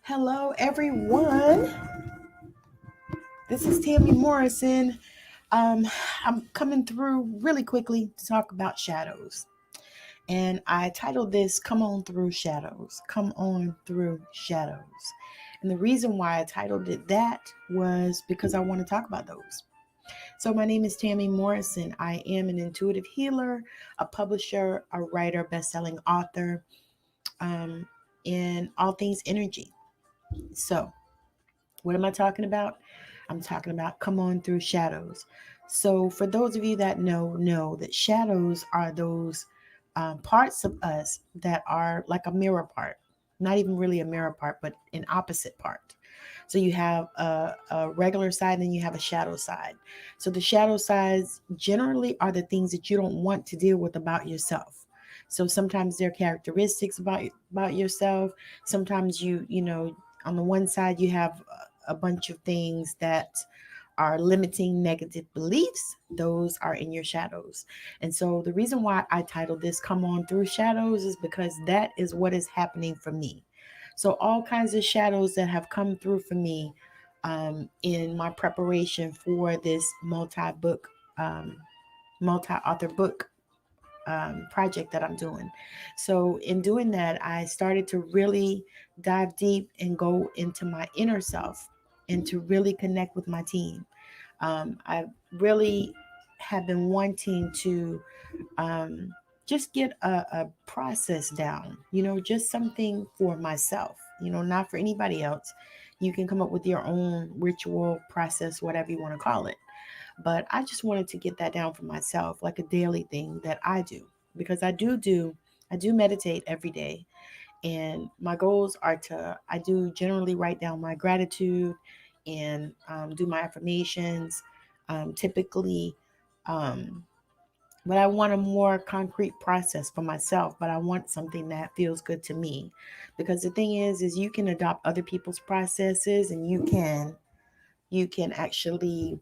Hello, everyone. This is Tammy Morrison. Um, I'm coming through really quickly to talk about shadows. And I titled this Come On Through Shadows. Come On Through Shadows. And the reason why I titled it that was because I want to talk about those. So, my name is Tammy Morrison. I am an intuitive healer, a publisher, a writer, best-selling author, um, in all things energy. So, what am I talking about? I'm talking about come on through shadows. So, for those of you that know that shadows are those parts of us that are like a mirror part, not even really a mirror part, but an opposite part. So, you have a regular side and you have a shadow side. So, the shadow sides generally are the things that you don't want to deal with about yourself. So sometimes they're characteristics about yourself. Sometimes on the one side you have a bunch of things that are limiting negative beliefs. Those are in your shadows. And so the reason why I titled this Come On Through Shadows is because that is what is happening for me. So all kinds of shadows that have come through for me in my preparation for this um, multi-author book project that I'm doing. So, in doing that, I started to really dive deep and go into my inner self and to really connect with my team. I really have been wanting to um, just get a process down, just something for myself, not for anybody else. You can come up with your own ritual process, whatever you want to call it. But I just wanted to get that down for myself, like a daily thing that I do, because I do meditate every day. And my goals are I do generally write down my gratitude and do my affirmations, typically. Um, but I want a more concrete process for myself, but I want something that feels good to me. Because the thing is you can adopt other people's processes and you can actually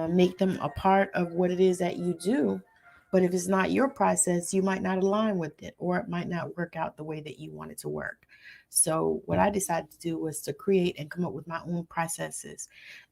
make them a part of what it is that you do. But if it's not your process, you might not align with it, or it might not work out the way that you want it to work. So, what I decided to do was to create and come up with my own processes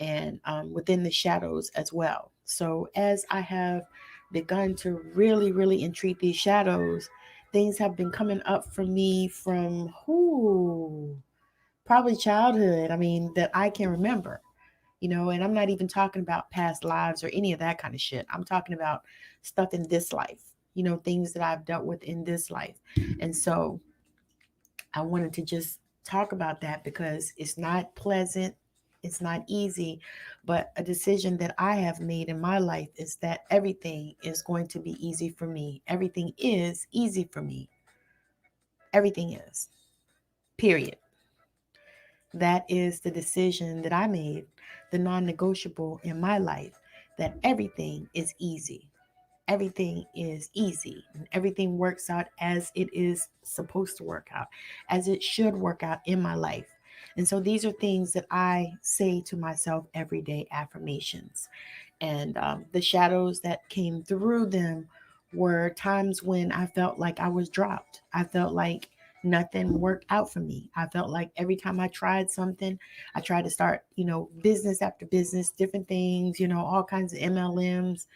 and within the shadows as well. So, as I have begun to really, really entreat these shadows, things have been coming up for me from probably childhood. I mean, that I can remember, and I'm not even talking about past lives or any of that kind of shit. I'm talking about stuff in this life, things that I've dealt with in this life. And so I wanted to just talk about that because it's not pleasant, it's not easy, but a decision that I have made in my life is that everything is going to be easy for me. Everything is easy for me. Everything is. Period. That is the decision that I made, the non negotiable in my life, that everything is easy. Everything is easy and everything works out as it is supposed to work out, as it should work out in my life. And so these are things that I say to myself every day, affirmations. And the shadows that came through them were times when I felt like I was dropped. I felt like nothing worked out for me. I felt like every time I tried something, I tried to start, business after business, different things, all kinds of MLMs,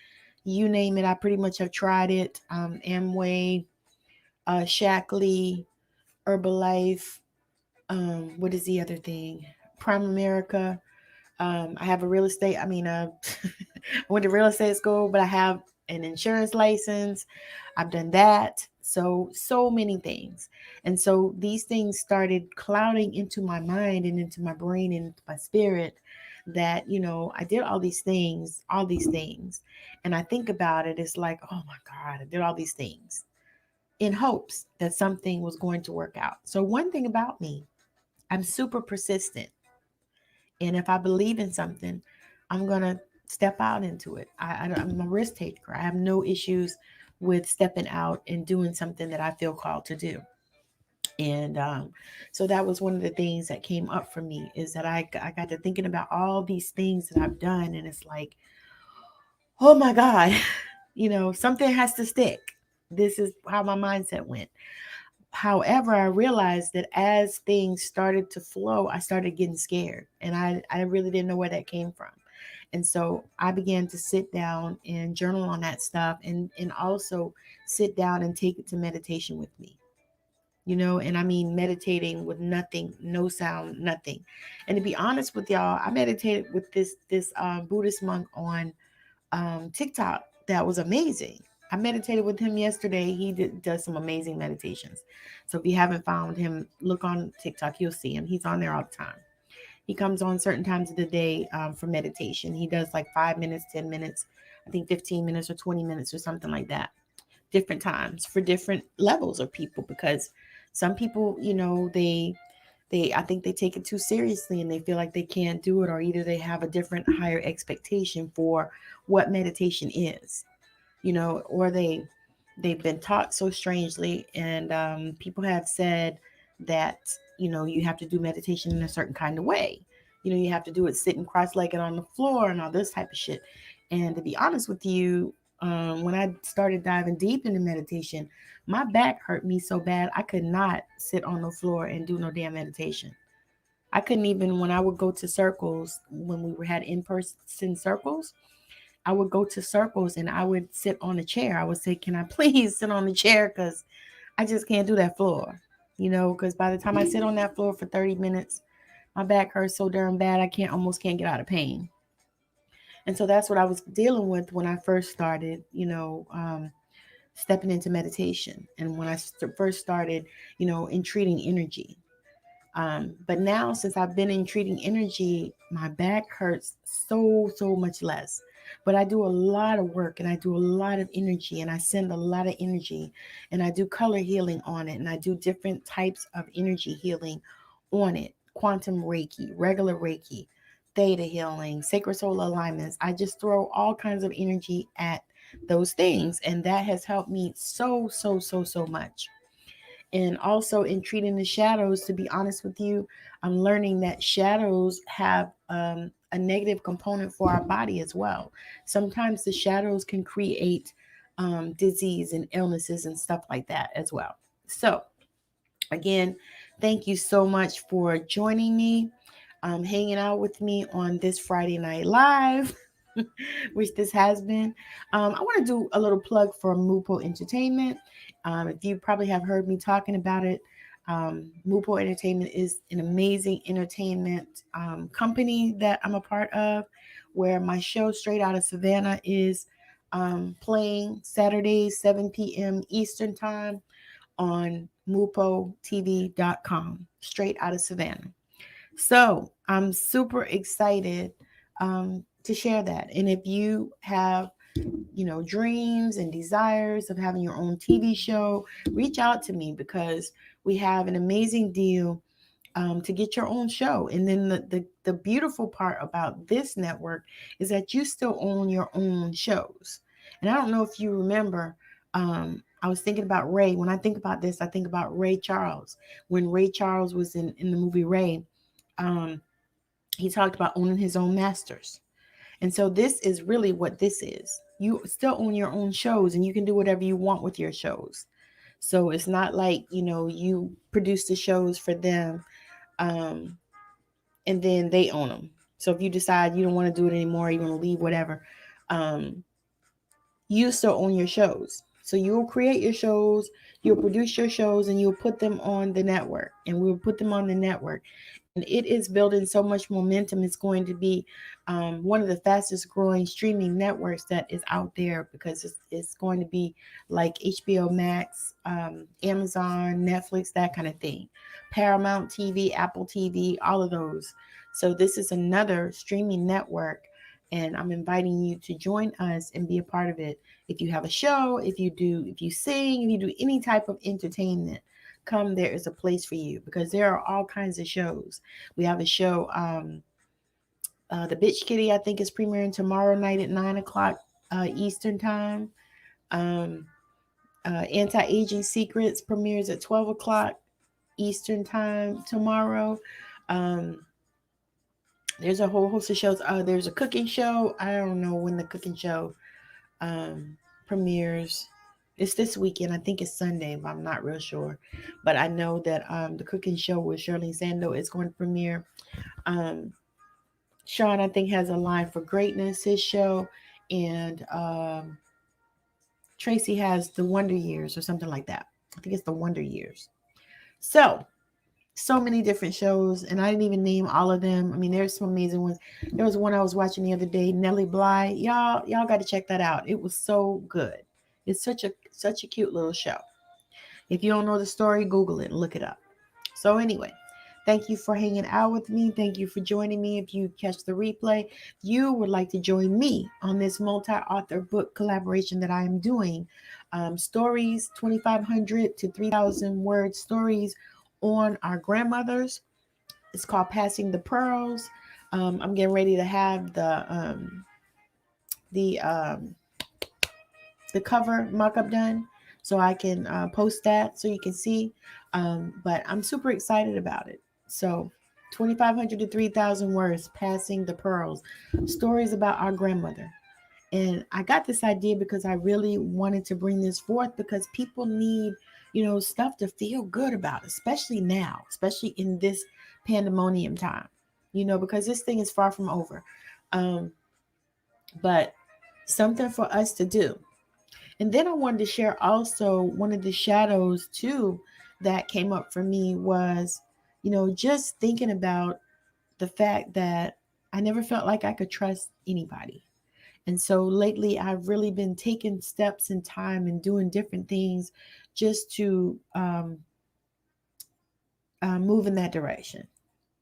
you name it. I pretty much have tried it. Amway, Shackley, Herbalife. What is the other thing? Prime America. I have a real estate. I went to real estate school, but I have an insurance license. I've done that. So many things. And so these things started clouding into my mind and into my brain and into my spirit that, I did all these things. And I think about it, it's like, oh my God, I did all these things in hopes that something was going to work out. So, one thing about me, I'm super persistent. And if I believe in something, I'm going to step out into it. I'm a risk taker. I have no issues with stepping out and doing something that I feel called to do. And so that was one of the things that came up for me is that I got to thinking about all these things that I've done. And it's like, oh my God, something has to stick. This is how my mindset went. However, I realized that as things started to flow, I started getting scared, and I really didn't know where that came from. And so I began to sit down and journal on that stuff, and also sit down and take it to meditation with me. And I mean meditating with nothing, no sound, nothing. And to be honest with y'all, I meditated with this Buddhist monk on TikTok that was amazing. I meditated with him yesterday. Does some amazing meditations. So if you haven't found him, look on TikTok. You'll see him. He's on there all the time. He comes on certain times of the day for meditation. He does like 5 minutes, 10 minutes, I think 15 minutes or 20 minutes or something like that. Different times for different levels of people, because some people, they I think they take it too seriously and they feel like they can't do it, or either they have a different higher expectation for what meditation is, or they've been taught so strangely, and people have said that you have to do meditation in a certain kind of way. You have to do it sitting cross-legged on the floor and all this type of shit. And to be honest with you, when I started diving deep into meditation, my back hurt me so bad I could not sit on the floor and do no damn meditation. I couldn't even, when I would go to circles, when we had in-person circles, I would go to circles and I would sit on a chair. I would say, "Can I please sit on the chair? Because I just can't do that floor." Because by the time I sit on that floor for 30 minutes, my back hurts so darn bad I almost can't get out of pain. And so that's what I was dealing with when I first started, stepping into meditation. And when I first started, in treating energy. But now, since I've been in treating energy, my back hurts so much less. But I do a lot of work and I do a lot of energy and I send a lot of energy and I do color healing on it and I do different types of energy healing on it. Quantum Reiki, regular Reiki, theta healing, sacred soul alignments. I just throw all kinds of energy at those things, and that has helped me so much. And also in treating the shadows, to be honest with you, I'm learning that shadows have a negative component for our body as well. Sometimes the shadows can create disease and illnesses and stuff like that as well. So again, thank you so much for joining me, hanging out with me on this Friday Night Live, which this has been. I want to do a little plug for Mupo Entertainment. If you probably have heard me talking about it, Mupo Entertainment is an amazing entertainment company that I'm a part of, where my show Straight Out of Savannah is playing Saturdays, 7 p.m. Eastern Time on mupotv.com, Straight Out of Savannah. So I'm super excited to share that. And if you have, dreams and desires of having your own TV show, reach out to me, because we have an amazing deal to get your own show. And then the beautiful part about this network is that you still own your own shows. And I don't know if you remember, I was thinking about Ray. When I think about this, I think about Ray Charles. When Ray Charles was in the movie Ray, um, he talked about owning his own masters. And so this is really what this is. You still own your own shows and you can do whatever you want with your shows. So it's not like, you produce the shows for them, um, and then they own them. So if you decide you don't want to do it anymore, you want to leave, whatever, um, you still own your shows. So you'll create your shows, you'll produce your shows, and you'll put them on the network. And we'll put them on the network. And it is building so much momentum. It's going to be one of the fastest growing streaming networks that is out there, because it's going to be like HBO Max, Amazon, Netflix, that kind of thing. Paramount TV, Apple TV, all of those. So this is another streaming network, and I'm inviting you to join us and be a part of it. If you have a show, if you sing, if you do any type of entertainment, come, there is a place for you, because there are all kinds of shows. We have a show, The Bitch Kitty, I think is premiering tomorrow night at 9 o'clock Eastern Time. Um, Anti-Aging Secrets premieres at 12 o'clock Eastern Time tomorrow. Um, there's a whole host of shows. There's a cooking show. I don't know when the cooking show um, premieres. It's this weekend. I think it's Sunday, but I'm not real sure. But I know that the cooking show with Shirley Sando is going to premiere. Um, Sean, I think, has a line for greatness, his show, and Tracy has the Wonder Years or something like that. I think it's the Wonder Years. So many different shows, and I didn't even name all of them. I mean, there's some amazing ones. There was one I was watching the other day, Nellie Bly. Y'all got to check that out. It was so good. It's such a cute little show. If you don't know the story, Google it and look it up. So anyway, thank you for hanging out with me. Thank you for joining me. If you catch the replay, you would like to join me on this multi-author book collaboration that I am doing. Stories, 2,500 to 3,000 word stories on our grandmothers. It's called Passing the Pearls. I'm getting ready to have the the cover mock-up done so I can post that so you can see. But I'm super excited about it. So 2,500 to 3,000 words, Passing the Pearls, stories about our grandmother. And I got this idea because I really wanted to bring this forth because people need, stuff to feel good about, especially now, especially in this pandemonium time, because this thing is far from over. Um, but something for us to do. And then I wanted to share also one of the shadows too that came up for me was, just thinking about the fact that I never felt like I could trust anybody. And so lately I've really been taking steps in time and doing different things just to move in that direction,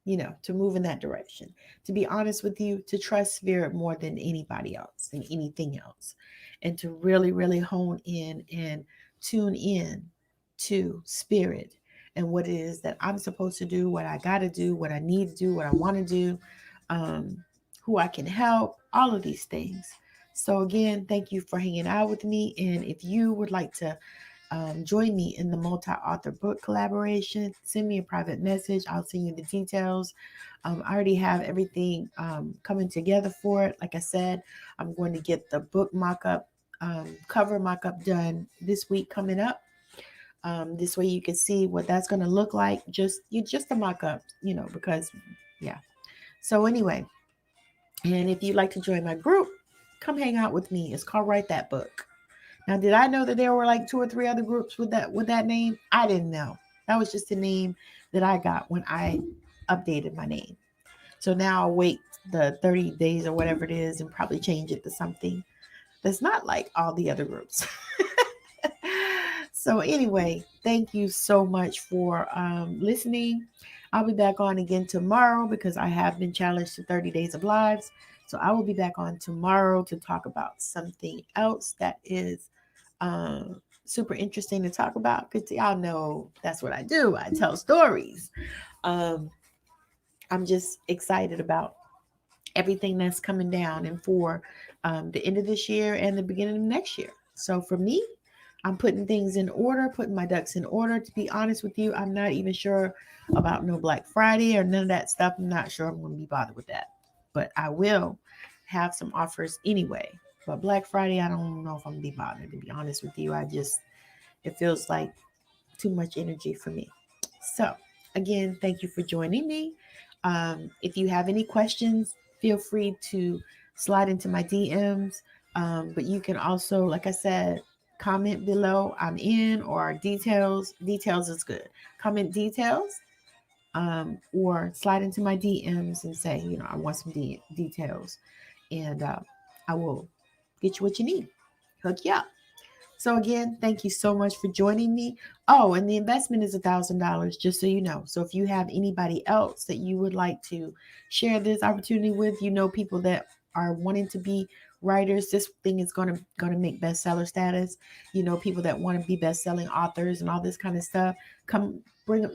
to move in that direction. To be honest with you, to trust spirit more than anybody else and anything else. And to really, really hone in and tune in to spirit and what it is that I'm supposed to do, what I got to do, what I need to do, what I want to do, um, who I can help, all of these things. So, again, thank you for hanging out with me. And if you would like to join me in the multi-author book collaboration, send me a private message. I'll send you the details. I already have everything coming together for it. Like I said, I'm going to get the book mock-up, cover mock-up done this week coming up. This way you can see what that's going to look like. Just a mock-up, because yeah. So anyway, and if you'd like to join my group, come hang out with me. It's called Write That Book. Now, did I know that there were like two or three other groups with that name? I didn't know. That was just the name that I got when I updated my name. So now I'll wait the 30 days or whatever it is and probably change it to something that's not like all the other groups. So anyway, thank you so much for listening. I'll be back on again tomorrow because I have been challenged to 30 days of lives. So I will be back on tomorrow to talk about something else that is um, super interesting to talk about because y'all know that's what I do. I tell stories. Um, I'm just excited about everything that's coming down and for the end of this year and the beginning of next year. So for me, I'm putting things in order, putting my ducks in order. To be honest with you, I'm not even sure about no Black Friday or none of that stuff. I'm not sure I'm going to be bothered with that, but I will have some offers anyway. But Black Friday, I don't know if I'm going to be bothered. To be honest with you, it feels like too much energy for me. So, again, thank you for joining me. If you have any questions, feel free to slide into my DMs. But you can also, like I said, comment below I'm in or details. Details is good. Comment details or slide into my DMs and say, I want some details. And I will get you what you need. Hook you up. So again, thank you so much for joining me. Oh, and the investment is $1,000, just so you know. So if you have anybody else that you would like to share this opportunity with, people that are wanting to be writers, this thing is gonna make bestseller status. People that want to be best-selling authors and all this kind of stuff. Come bring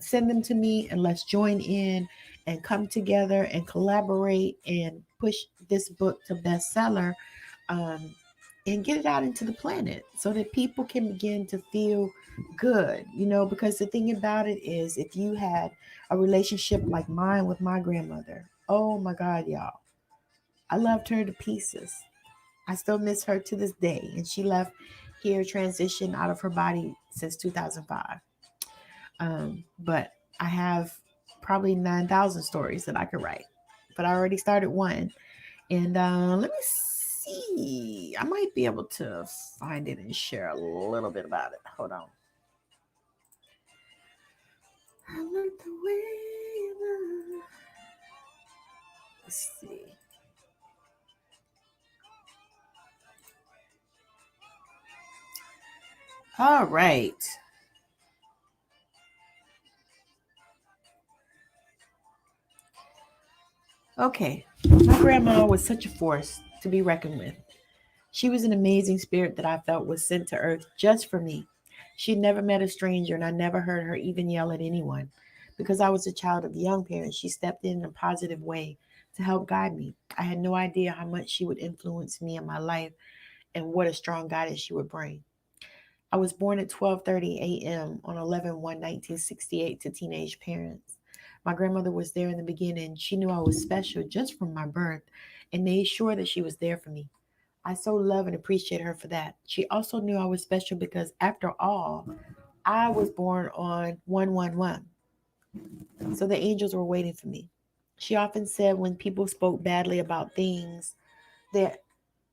send them to me and let's join in and come together and collaborate and push this book to bestseller. Um, and get it out into the planet so that people can begin to feel good, because the thing about it is if you had a relationship like mine with my grandmother, oh my God, y'all, I loved her to pieces. I still miss her to this day. And she left hear transition out of her body since 2005. But I have probably 9,000 stories that I could write. But I already started one. And let me see. I might be able to find it and share a little bit about it. Hold on. I like the way let's see. All right. Okay. My grandma was such a force to be reckoned with. She was an amazing spirit that I felt was sent to earth just for me. She never met a stranger, and I never heard her even yell at anyone. Because I was a child of young parents, she stepped in a positive way to help guide me. I had no idea how much she would influence me in my life and what a strong guidance she would bring. I was born at 12:30 a.m. on 11/1/1968 to teenage parents. My grandmother was there in the beginning. She knew I was special just from my birth and made sure that she was there for me. I so love and appreciate her for that. She also knew I was special because, after all, I was born on 111. So the angels were waiting for me. She often said when people spoke badly about things that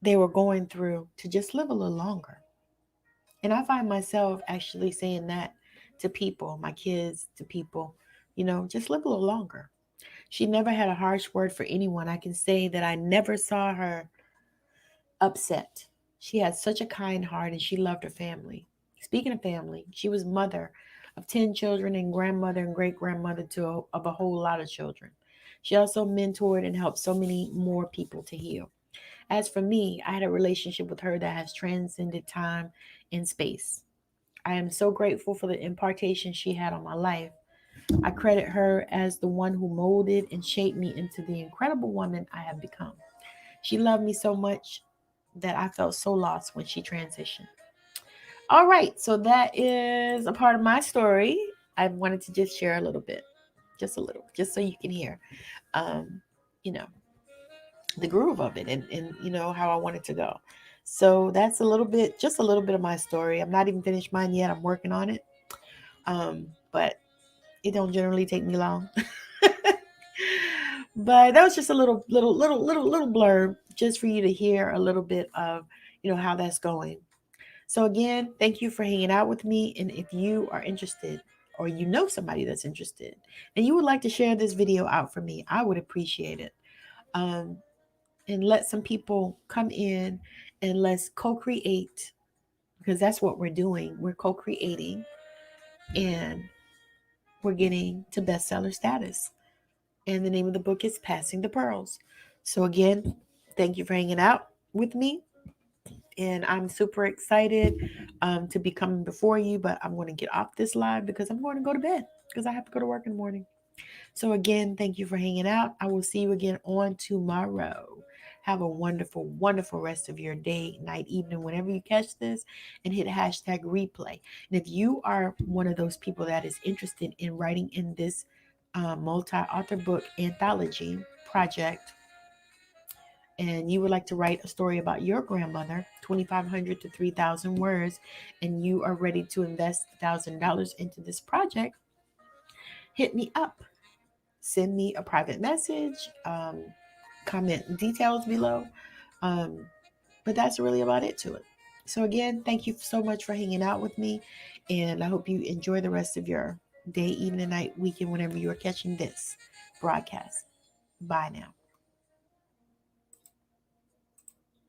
they were going through to just live a little longer. And I find myself actually saying that to people, my kids, to people, just live a little longer. She never had a harsh word for anyone. I can say that I never saw her upset. She had such a kind heart and she loved her family. Speaking of family, she was mother of 10 children and grandmother and great grandmother of a whole lot of children. She also mentored and helped so many more people to heal. As for me, I had a relationship with her that has transcended time and space. I am so grateful for the impartation she had on my life. I credit her as the one who molded and shaped me into the incredible woman I have become. She loved me so much that I felt so lost when she transitioned. All right, so that is a part of my story. I wanted to just share a little bit, just a little, just so you can hear, um, you know, the groove of it and how I want it to go. So that's a little bit, just a little bit of my story. I'm not even finished mine yet. I'm working on it. But it don't generally take me long. But that was just a little blurb just for you to hear a little bit of how that's going. So again, thank you for hanging out with me. And if you are interested, or you know somebody that's interested, and you would like to share this video out for me, I would appreciate it. Um, and let some people come in and let's co-create, because that's what we're doing. We're co-creating and we're getting to bestseller status. And the name of the book is Passing the Pearls. So again, thank you for hanging out with me. And I'm super excited to be coming before you, but I'm going to get off this live because I'm going to go to bed because I have to go to work in the morning. So again, thank you for hanging out. I will see you again on tomorrow. Have a wonderful, wonderful rest of your day, night, evening, whenever you catch this, and hit hashtag replay. And if you are one of those people that is interested in writing in this multi-author book anthology project, and you would like to write a story about your grandmother, 2,500 to 3,000 words, and you are ready to invest $1,000 into this project, hit me up. Send me a private message, comment details below. Um, but that's really about it to it. So, again, thank you so much for hanging out with me. And I hope you enjoy the rest of your day, evening, night, weekend, whenever you are catching this broadcast. Bye now.